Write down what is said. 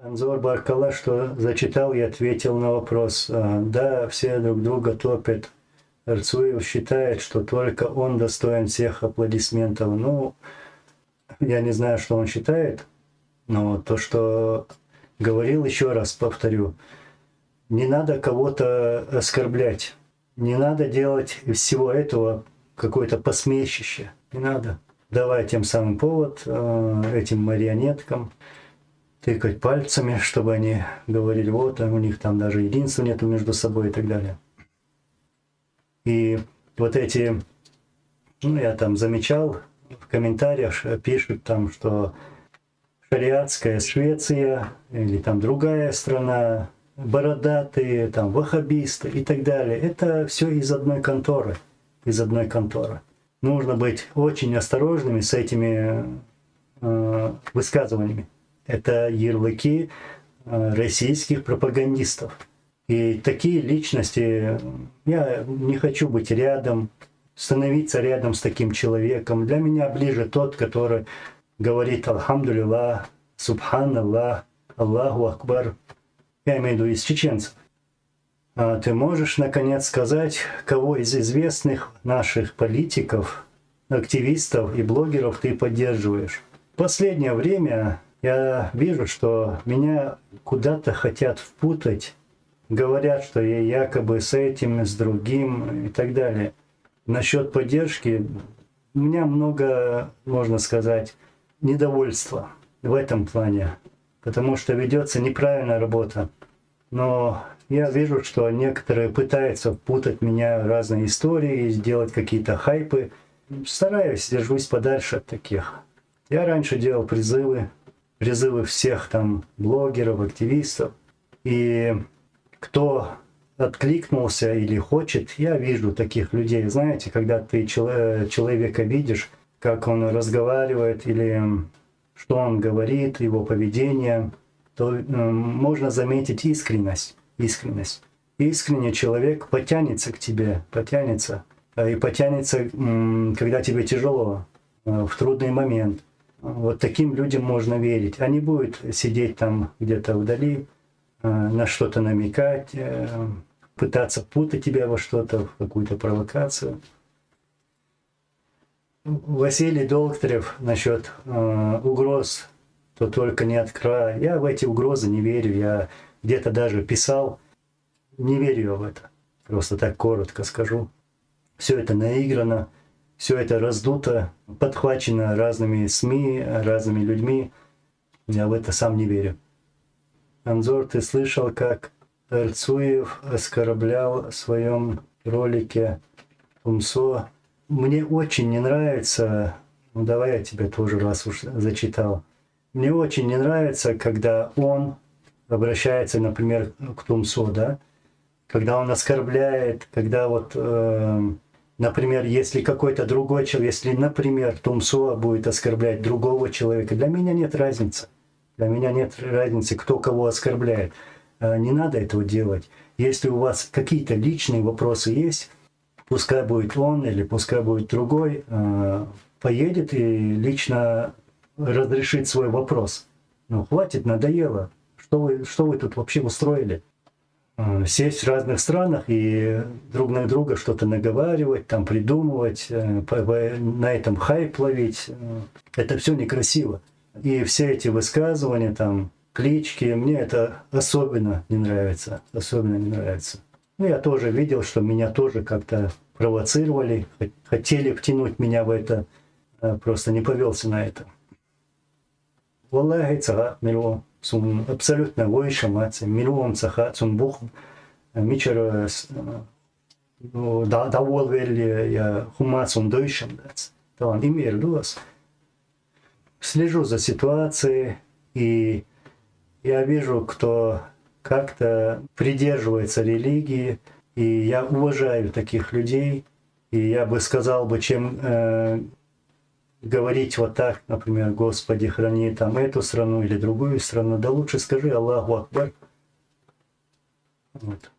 Анзор Баркала, что зачитал и ответил на вопрос. Да, все друг друга топят. Арцуев считает, что только он достоин всех аплодисментов. Ну, я не знаю, что он считает, но то, что говорил, еще раз повторю, не надо кого-то оскорблять, не надо делать из всего этого какое-то посмешище, не надо. Давай тем самым повод этим марионеткам тыкать пальцами, чтобы они говорили, вот, у них там даже единства нету между собой и так далее. И вот эти, ну, я там замечал, в комментариях пишут там, что шариатская Швеция или там другая страна, бородатые, там ваххабисты и так далее. Это все из одной конторы, из одной конторы. Нужно быть очень осторожными с этими высказываниями. Это ярлыки российских пропагандистов. И такие личности, я не хочу быть рядом, становиться рядом с таким человеком. Для меня ближе тот, который говорит «Алхамдулиллах», «Субханаллах», «Аллаху Акбар». Я имею в виду из чеченцев. А ты можешь, наконец, сказать, кого из известных наших политиков, активистов и блогеров ты поддерживаешь? В последнее время я вижу, что меня куда-то хотят впутать, говорят, что я якобы с этим, с другим и так далее. Насчет поддержки у меня много, можно сказать, недовольства в этом плане, потому что ведется неправильная работа. Но я вижу, что некоторые пытаются впутать меня в разные истории, сделать какие-то хайпы. Стараюсь, держусь подальше от таких. Я раньше делал призывы всех там блогеров, активистов. И кто откликнулся или хочет, я вижу таких людей. Знаете, когда ты человека видишь, как он разговаривает или что он говорит, его поведение, то можно заметить искренность. Искренне человек потянется к тебе, потянется. И потянется, когда тебе тяжело, в трудный момент. Вот таким людям можно верить. Они будут сидеть там где-то вдали, на что-то намекать, пытаться путать тебя во что-то, в какую-то провокацию. Василий Долгтарев насчет угроз, то только не открой. Я в эти угрозы не верю. Я где-то даже писал, не верю в это. Просто так коротко скажу. Все это наиграно, все это раздуто, подхвачено разными СМИ, разными людьми. Я в это сам не верю. Анзор, ты слышал, как Арцуев оскорблял в своем ролике Тумсо? Мне очень не нравится, ну давай я тебе тоже раз уж зачитал. Мне очень не нравится, когда он обращается, например, к Тумсо, да? Когда он оскорбляет, когда вот, например, если какой-то другой человек, если, например, Тумсо будет оскорблять другого человека, для меня нет разницы. Для меня нет разницы, кто кого оскорбляет. Не надо этого делать. Если у вас какие-то личные вопросы есть, пускай будет он или пускай будет другой, поедет и лично разрешит свой вопрос. Ну, хватит, надоело. Что вы тут вообще устроили? Сесть в разных странах и друг на друга что-то наговаривать, там придумывать, на этом хайп ловить. Это все некрасиво. И все эти высказывания, там, клички, мне это особенно не нравится. Особенно не нравится. Ну, я тоже видел, что меня тоже как-то провоцировали, хотели втянуть меня в это, просто не повелся на это. Валлахи цага милуам сум абсолютно войша мацы, милуам цага сум бух мичер давол верли я хума сум дойшам дац. Талан имер дуас. Слежу за ситуацией, и я вижу, кто как-то придерживается религии, и я уважаю таких людей, и я бы сказал, чем говорить вот так, например, Господи, храни там эту страну или другую страну, да лучше скажи Аллаху Акбар. Вот.